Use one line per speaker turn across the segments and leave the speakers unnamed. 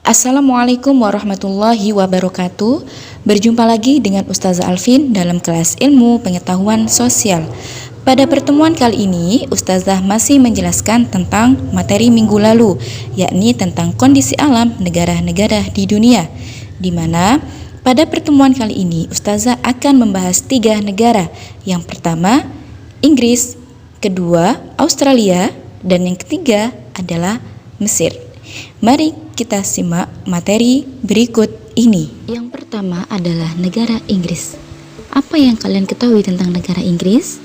Assalamualaikum warahmatullahi wabarakatuh. Berjumpa lagi dengan Ustazah Alvin dalam kelas ilmu pengetahuan sosial. Pada pertemuan kali ini, Ustazah masih menjelaskan tentang materi minggu lalu, yakni tentang kondisi alam negara-negara di dunia, di mana pada pertemuan kali ini Ustazah akan membahas 3 negara. Yang pertama, Inggris, kedua, Australia, dan yang ketiga adalah Mesir. Mari kita simak materi berikut ini. Yang pertama adalah negara Inggris. Apa yang kalian ketahui tentang negara Inggris?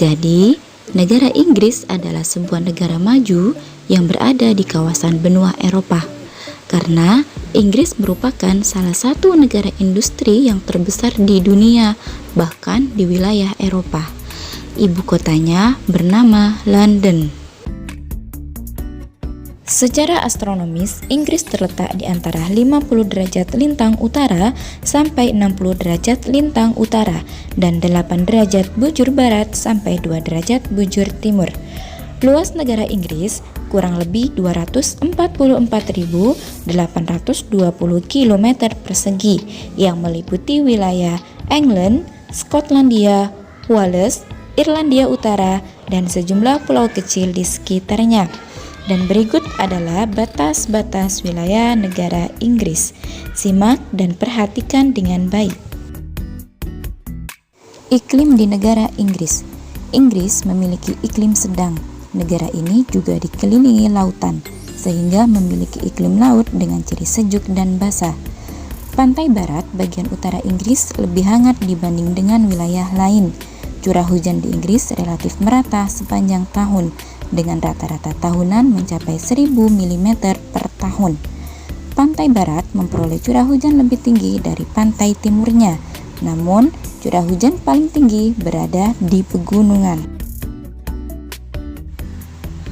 Jadi, negara Inggris adalah sebuah negara maju yang berada di kawasan benua Eropa. Karena Inggris merupakan salah satu negara industri yang terbesar di dunia, bahkan di wilayah Eropa. Ibu kotanya bernama London. Secara astronomis, Inggris terletak di antara 50 derajat lintang utara sampai 60 derajat lintang utara dan 8 derajat bujur barat sampai 2 derajat bujur timur. Luas negara Inggris kurang lebih 244.820 km persegi yang meliputi wilayah England, Skotlandia, Wales, Irlandia Utara, dan sejumlah pulau kecil di sekitarnya. Dan berikut adalah batas-batas wilayah negara Inggris. Simak dan perhatikan dengan baik. Iklim di negara Inggris. Inggris memiliki iklim sedang. Negara ini juga dikelilingi lautan, sehingga memiliki iklim laut dengan ciri sejuk dan basah. Pantai barat bagian utara Inggris lebih hangat dibanding dengan wilayah lain. Curah hujan di Inggris relatif merata sepanjang tahun, dengan rata-rata tahunan mencapai 1000 mm per tahun. Pantai barat memperoleh curah hujan lebih tinggi dari pantai timurnya, namun curah hujan paling tinggi berada di pegunungan.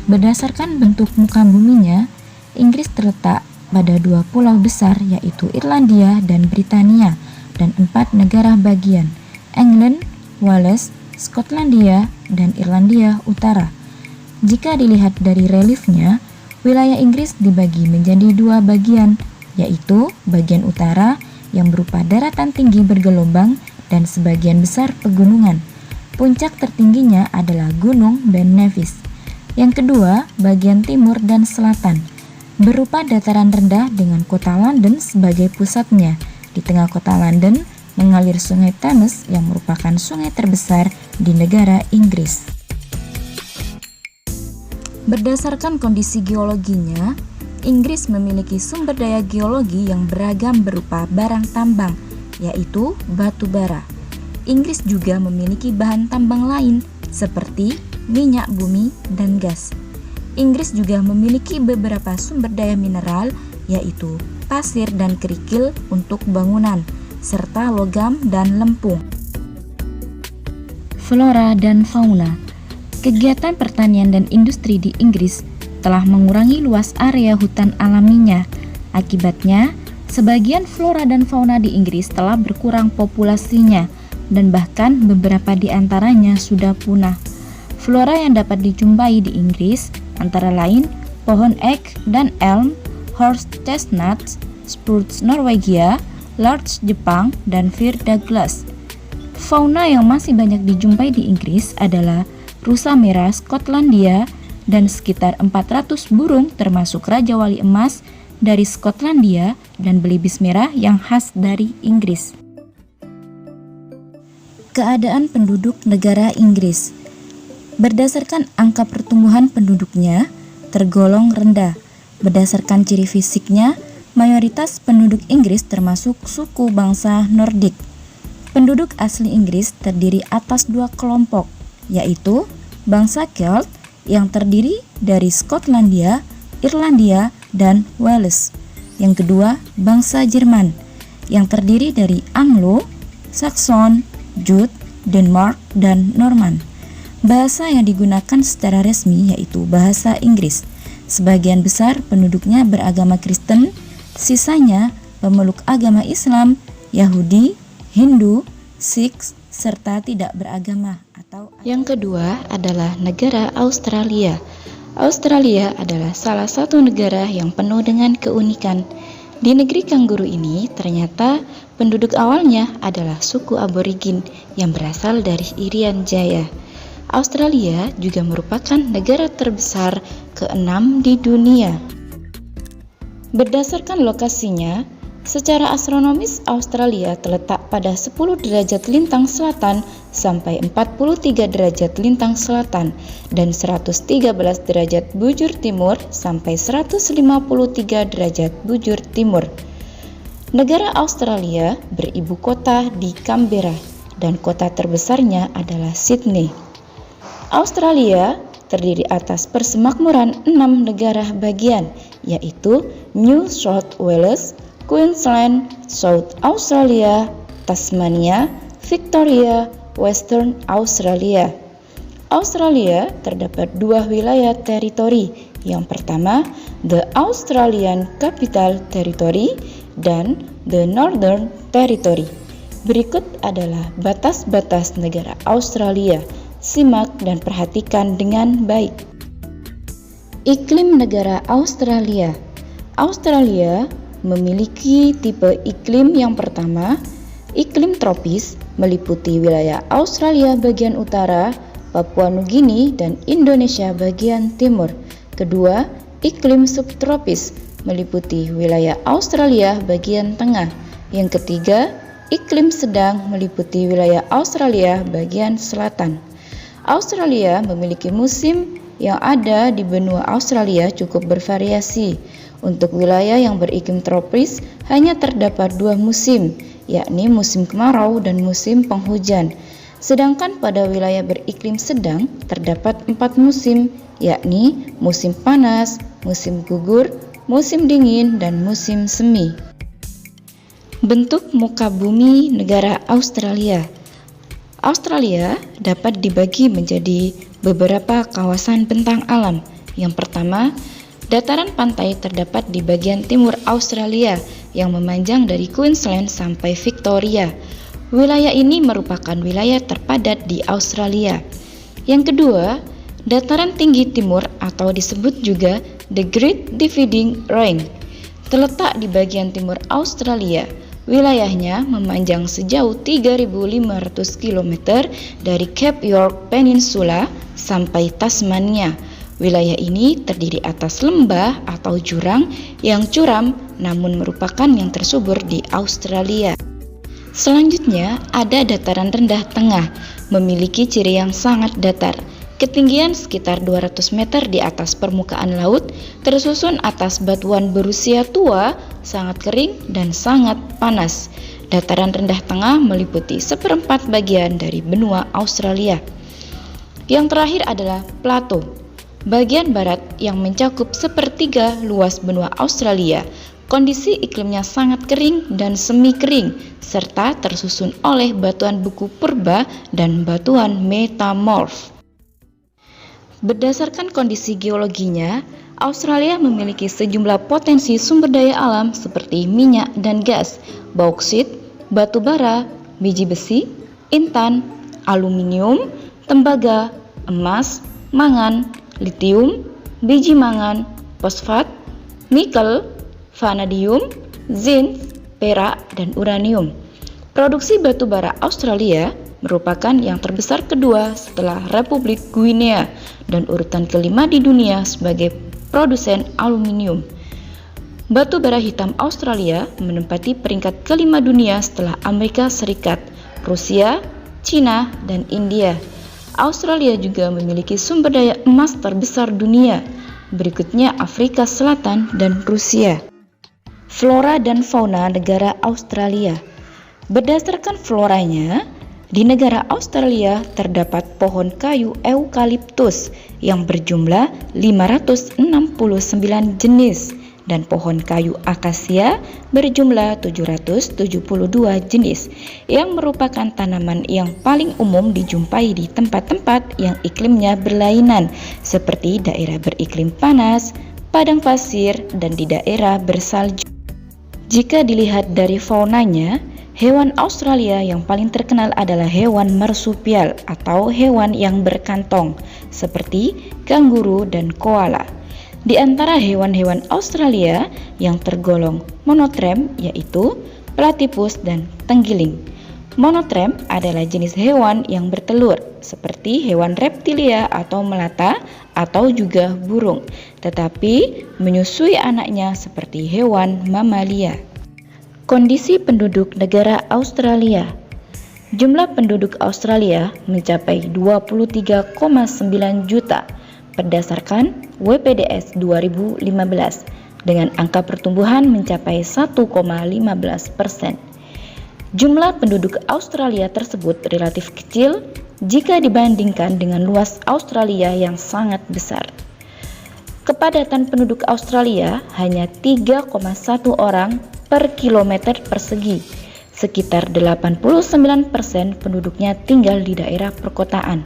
Berdasarkan bentuk muka buminya, Inggris terletak pada 2 pulau besar, yaitu Irlandia dan Britania, dan 4 negara bagian, England, Wales, Skotlandia, dan Irlandia Utara. Jika dilihat dari reliefnya, wilayah Inggris dibagi menjadi 2 bagian, yaitu bagian utara yang berupa daratan tinggi bergelombang dan sebagian besar pegunungan. Puncak tertingginya adalah Gunung Ben Nevis. Yang kedua, bagian timur dan selatan, berupa dataran rendah dengan kota London sebagai pusatnya. Di tengah kota London mengalir sungai Thames yang merupakan sungai terbesar di negara Inggris. Berdasarkan kondisi geologinya, Inggris memiliki sumber daya geologi yang beragam berupa barang tambang, yaitu batu bara. Inggris juga memiliki bahan tambang lain seperti minyak bumi dan gas. Inggris juga memiliki beberapa sumber daya mineral, yaitu pasir dan kerikil untuk bangunan, serta logam dan lempung. Flora dan fauna. Kegiatan pertanian dan industri di Inggris telah mengurangi luas area hutan alaminya. Akibatnya, sebagian flora dan fauna di Inggris telah berkurang populasinya, dan bahkan beberapa di antaranya sudah punah. Flora yang dapat dijumpai di Inggris antara lain pohon ek dan elm, horse chestnut, spruce Norwegia, larch Jepang, dan fir Douglas. Fauna yang masih banyak dijumpai di Inggris adalah rusa merah Skotlandia dan sekitar 400 burung termasuk Raja Wali Emas dari Skotlandia dan belibis merah yang khas dari Inggris. Keadaan penduduk negara Inggris. Berdasarkan angka pertumbuhan penduduknya tergolong rendah. Berdasarkan ciri fisiknya, mayoritas penduduk Inggris termasuk suku bangsa Nordik. Penduduk asli Inggris terdiri atas 2 kelompok, yaitu bangsa Celt yang terdiri dari Skotlandia, Irlandia, dan Wales. Yang kedua, bangsa Jerman yang terdiri dari Anglo, Saxon, Jute, Denmark, dan Norman. Bahasa yang digunakan secara resmi yaitu bahasa Inggris. Sebagian besar penduduknya beragama Kristen, sisanya pemeluk agama Islam, Yahudi, Hindu, Sikh, serta tidak beragama atau. Yang kedua adalah negara Australia. Australia adalah salah satu negara yang penuh dengan keunikan. Di negeri kanguru ini, ternyata penduduk awalnya adalah suku aborigin yang berasal dari Irian Jaya. Australia juga merupakan negara terbesar ke-6 di dunia. Berdasarkan lokasinya, secara astronomis Australia terletak pada 10 derajat lintang selatan sampai 43 derajat lintang selatan dan 113 derajat bujur timur sampai 153 derajat bujur timur. Negara Australia beribu kota di Canberra dan kota terbesarnya adalah Sydney. Australia terdiri atas persemakmuran 6 negara bagian, yaitu New South Wales, Queensland, South Australia, Tasmania, Victoria, Western Australia. Australia terdapat 2 wilayah teritori. Yang pertama, the Australian Capital Territory dan the Northern Territory. Berikut adalah batas-batas negara Australia. Simak dan perhatikan dengan baik. Iklim negara Australia. Australia memiliki tipe iklim yang pertama, iklim tropis, meliputi wilayah Australia bagian utara, Papua Nugini, dan Indonesia bagian timur. Kedua, iklim subtropis, meliputi wilayah Australia bagian tengah. Yang ketiga, iklim sedang, meliputi wilayah Australia bagian selatan. Australia memiliki musim yang ada di benua Australia cukup bervariasi. Untuk wilayah yang beriklim tropis hanya terdapat 2 musim, yakni musim kemarau dan musim penghujan. Sedangkan pada wilayah beriklim sedang terdapat 4 musim, yakni musim panas, musim gugur, musim dingin, dan musim semi. Bentuk muka bumi negara Australia. Australia dapat dibagi menjadi beberapa kawasan bentang alam. Yang pertama, dataran pantai terdapat di bagian timur Australia yang memanjang dari Queensland sampai Victoria. Wilayah ini merupakan wilayah terpadat di Australia. Yang kedua, dataran tinggi timur atau disebut juga The Great Dividing Range terletak di bagian timur Australia. Wilayahnya memanjang sejauh 3.500 km dari Cape York Peninsula sampai Tasmania. Wilayah ini terdiri atas lembah atau jurang yang curam namun merupakan yang tersubur di Australia. Selanjutnya ada dataran rendah tengah, memiliki ciri yang sangat datar. Ketinggian sekitar 200 meter di atas permukaan laut, tersusun atas batuan berusia tua, sangat kering dan sangat panas. Dataran rendah tengah meliputi 1/4 bagian dari benua Australia. Yang terakhir adalah plato, bagian barat yang mencakup 1/3 luas benua Australia. Kondisi iklimnya sangat kering dan semi kering, serta tersusun oleh batuan beku purba dan batuan metamorf. Berdasarkan kondisi geologinya, Australia memiliki sejumlah potensi sumber daya alam seperti minyak dan gas, bauksit, batu bara, biji besi, intan, aluminium, tembaga, emas, mangan, litium, biji mangan, fosfat, nikel, vanadium, zinc, perak, dan uranium. Produksi batu bara Australia merupakan yang terbesar kedua setelah Republik Guinea dan urutan kelima di dunia sebagai produsen aluminium. Batu bara hitam Australia menempati peringkat kelima dunia setelah Amerika Serikat, Rusia, Cina, dan India. Australia juga memiliki sumber daya emas terbesar dunia. Berikutnya Afrika Selatan dan Rusia. Flora dan fauna negara Australia. Berdasarkan floranya, di negara Australia terdapat pohon kayu eukaliptus yang berjumlah 569 jenis dan pohon kayu akasia berjumlah 772 jenis yang merupakan tanaman yang paling umum dijumpai di tempat-tempat yang iklimnya berlainan seperti daerah beriklim panas, padang pasir, dan di daerah bersalju. Jika dilihat dari faunanya, Hewan Australia yang paling terkenal adalah hewan marsupial atau hewan yang berkantong seperti kanguru dan koala. Di antara hewan-hewan Australia yang tergolong monotrem yaitu platypus dan tenggiling. Monotrem adalah jenis hewan yang bertelur seperti hewan reptilia atau melata atau juga burung, tetapi menyusui anaknya seperti hewan mamalia. Kondisi penduduk negara Australia. Jumlah penduduk Australia mencapai 23,9 juta berdasarkan WPDS 2015 dengan angka pertumbuhan mencapai 1,15%. Jumlah penduduk Australia tersebut relatif kecil jika dibandingkan dengan luas Australia yang sangat besar. Kepadatan penduduk Australia hanya 3,1 orang per kilometer persegi. Sekitar 89% penduduknya tinggal di daerah perkotaan.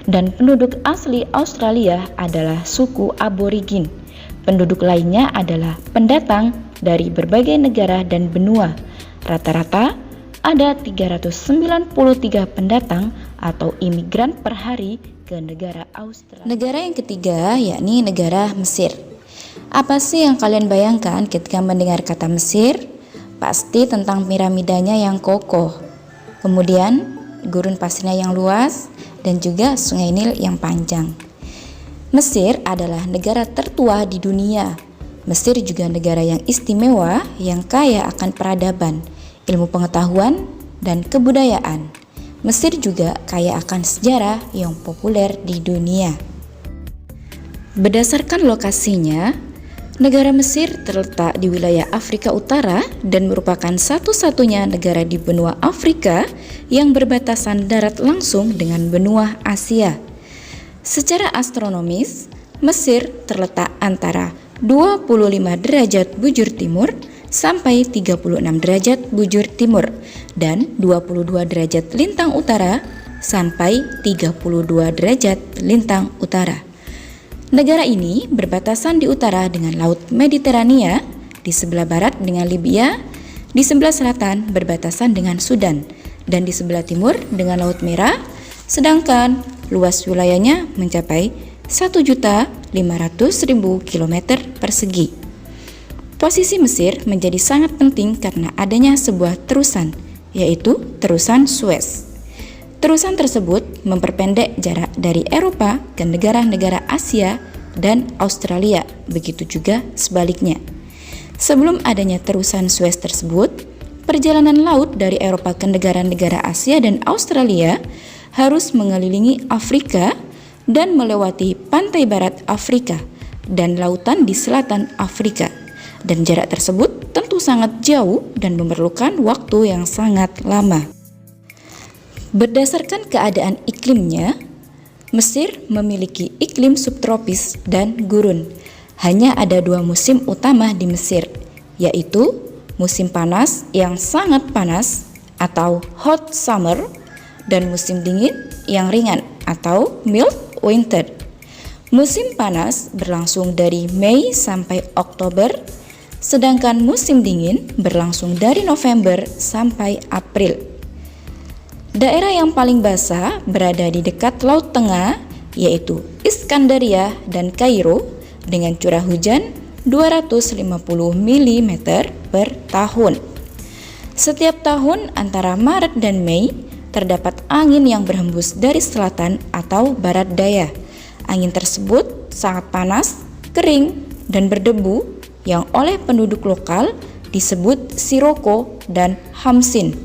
Dan penduduk asli Australia adalah suku aborigin. Penduduk lainnya adalah pendatang dari berbagai negara dan benua. Rata-rata ada 393 pendatang atau imigran per hari ke negara Australia. Negara yang ketiga yakni negara Mesir. Apa sih yang kalian bayangkan ketika mendengar kata Mesir? Pasti tentang piramidanya yang kokoh, kemudian gurun pasirnya yang luas, dan juga sungai Nil yang panjang. Mesir adalah negara tertua di dunia. Mesir juga negara yang istimewa yang kaya akan peradaban, ilmu pengetahuan, dan kebudayaan. Mesir juga kaya akan sejarah yang populer di dunia. Berdasarkan lokasinya, negara Mesir terletak di wilayah Afrika Utara dan merupakan satu-satunya negara di benua Afrika yang berbatasan darat langsung dengan benua Asia. Secara astronomis, Mesir terletak antara 25 derajat bujur timur sampai 36 derajat bujur timur dan 22 derajat lintang utara sampai 32 derajat lintang utara. Negara ini berbatasan di utara dengan Laut Mediterania, di sebelah barat dengan Libya, di sebelah selatan berbatasan dengan Sudan, dan di sebelah timur dengan Laut Merah, sedangkan luas wilayahnya mencapai 1.500.000 km persegi. Posisi Mesir menjadi sangat penting karena adanya sebuah terusan, yaitu terusan Suez. Terusan tersebut memperpendek jarak dari Eropa ke negara-negara Asia dan Australia, begitu juga sebaliknya. Sebelum adanya terusan Suez tersebut, perjalanan laut dari Eropa ke negara-negara Asia dan Australia harus mengelilingi Afrika dan melewati pantai barat Afrika dan lautan di selatan Afrika. Dan jarak tersebut tentu sangat jauh dan memerlukan waktu yang sangat lama. Berdasarkan keadaan iklimnya, Mesir memiliki iklim subtropis dan gurun. Hanya ada 2 musim utama di Mesir, yaitu musim panas yang sangat panas atau hot summer dan musim dingin yang ringan atau mild winter. Musim panas berlangsung dari Mei sampai Oktober, sedangkan musim dingin berlangsung dari November sampai April. Daerah yang paling basah berada di dekat Laut Tengah, yaitu Iskandaria dan Kairo, dengan curah hujan 250 mm per tahun. Setiap tahun antara Maret dan Mei, terdapat angin yang berhembus dari selatan atau barat daya. Angin tersebut sangat panas, kering, dan berdebu yang oleh penduduk lokal disebut siroko dan hamsin.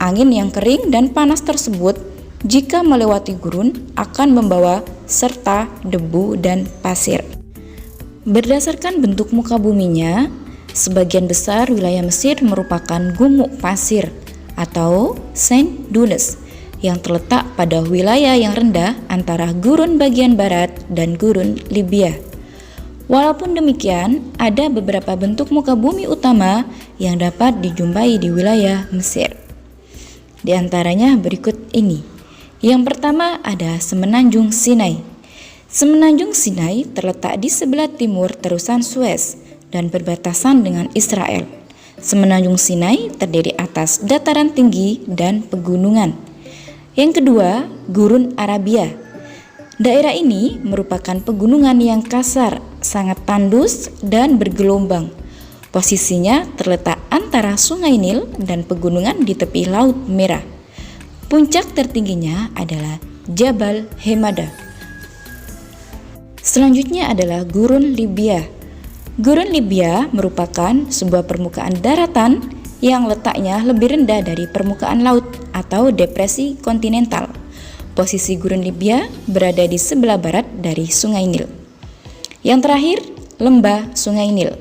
Angin yang kering dan panas tersebut jika melewati gurun akan membawa serta debu dan pasir. Berdasarkan bentuk muka buminya, sebagian besar wilayah Mesir merupakan gumuk pasir atau sand dunes yang terletak pada wilayah yang rendah antara gurun bagian barat dan gurun Libya. Walaupun demikian, ada beberapa bentuk muka bumi utama yang dapat dijumpai di wilayah Mesir. Di antaranya berikut ini. Yang pertama ada Semenanjung Sinai. Semenanjung Sinai terletak di sebelah timur terusan Suez dan berbatasan dengan Israel. Semenanjung Sinai terdiri atas dataran tinggi dan pegunungan. Yang kedua, Gurun Arabia. Daerah ini merupakan pegunungan yang kasar, sangat tandus dan bergelombang. Posisinya terletak antara Sungai Nil dan pegunungan di tepi Laut Merah. Puncak tertingginya adalah Jabal Hemada. Selanjutnya adalah Gurun Libya. Gurun Libya merupakan sebuah permukaan daratan yang letaknya lebih rendah dari permukaan laut atau depresi kontinental. Posisi Gurun Libya berada di sebelah barat dari Sungai Nil. Yang terakhir, Lembah Sungai Nil.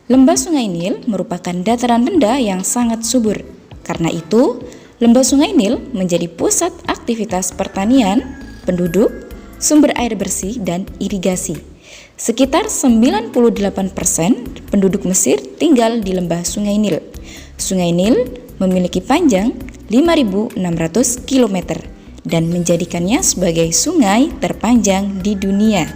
Lembah Sungai Nil merupakan dataran rendah yang sangat subur. Karena itu, Lembah Sungai Nil menjadi pusat aktivitas pertanian, penduduk, sumber air bersih, dan irigasi. Sekitar 98% penduduk Mesir tinggal di Lembah Sungai Nil. Sungai Nil memiliki panjang 5.600 km dan menjadikannya sebagai sungai terpanjang di dunia.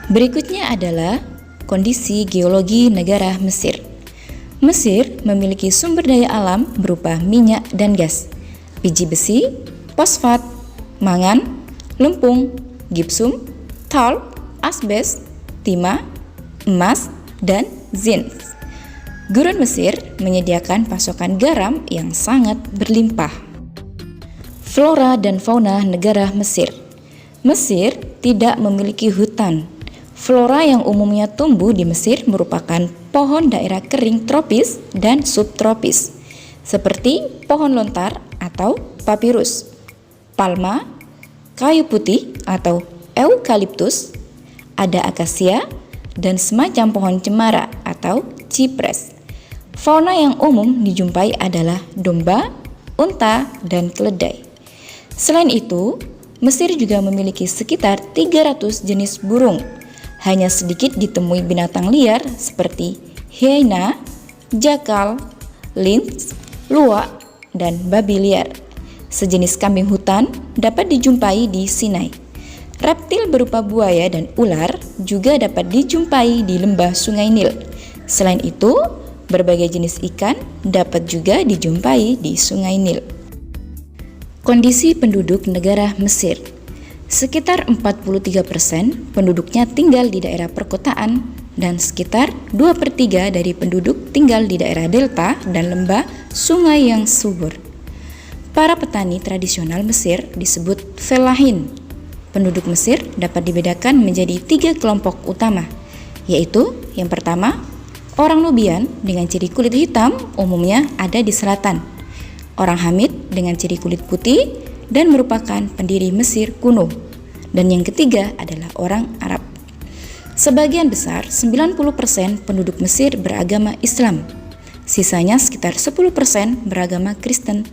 Berikutnya adalah kondisi geologi negara Mesir. Mesir memiliki sumber daya alam berupa minyak dan gas, biji besi, fosfat, mangan, lempung, gipsum, talc, asbes, timah, emas, dan zinc. Gurun Mesir menyediakan pasokan garam yang sangat berlimpah. Flora dan fauna negara Mesir. Mesir tidak memiliki hutan. Flora yang umumnya tumbuh di Mesir merupakan pohon daerah kering tropis dan subtropis, seperti pohon lontar atau papirus, palma, kayu putih atau eukaliptus, ada akasia, dan semacam pohon cemara atau cipres. Fauna yang umum dijumpai adalah domba, unta, dan keledai. Selain itu, Mesir juga memiliki sekitar 300 jenis burung. Hanya sedikit ditemui binatang liar seperti hyena, jakal, lynx, luwak, dan babi liar. Sejenis kambing hutan dapat dijumpai di Sinai. Reptil berupa buaya dan ular juga dapat dijumpai di lembah Sungai Nil. Selain itu, berbagai jenis ikan dapat juga dijumpai di Sungai Nil. Kondisi penduduk negara Mesir. Sekitar 43% penduduknya tinggal di daerah perkotaan dan sekitar 2/3 dari penduduk tinggal di daerah delta dan lembah sungai yang subur. Para petani tradisional Mesir disebut felahin. Penduduk Mesir dapat dibedakan menjadi 3 kelompok utama, yaitu yang pertama, orang Nubian dengan ciri kulit hitam umumnya ada di selatan, orang Hamid dengan ciri kulit putih dan merupakan pendiri Mesir kuno, dan yang ketiga adalah orang Arab. Sebagian besar, 90% penduduk Mesir beragama Islam, sisanya sekitar 10% beragama Kristen.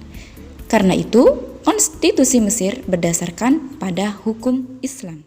Karena itu, konstitusi Mesir berdasarkan pada hukum Islam.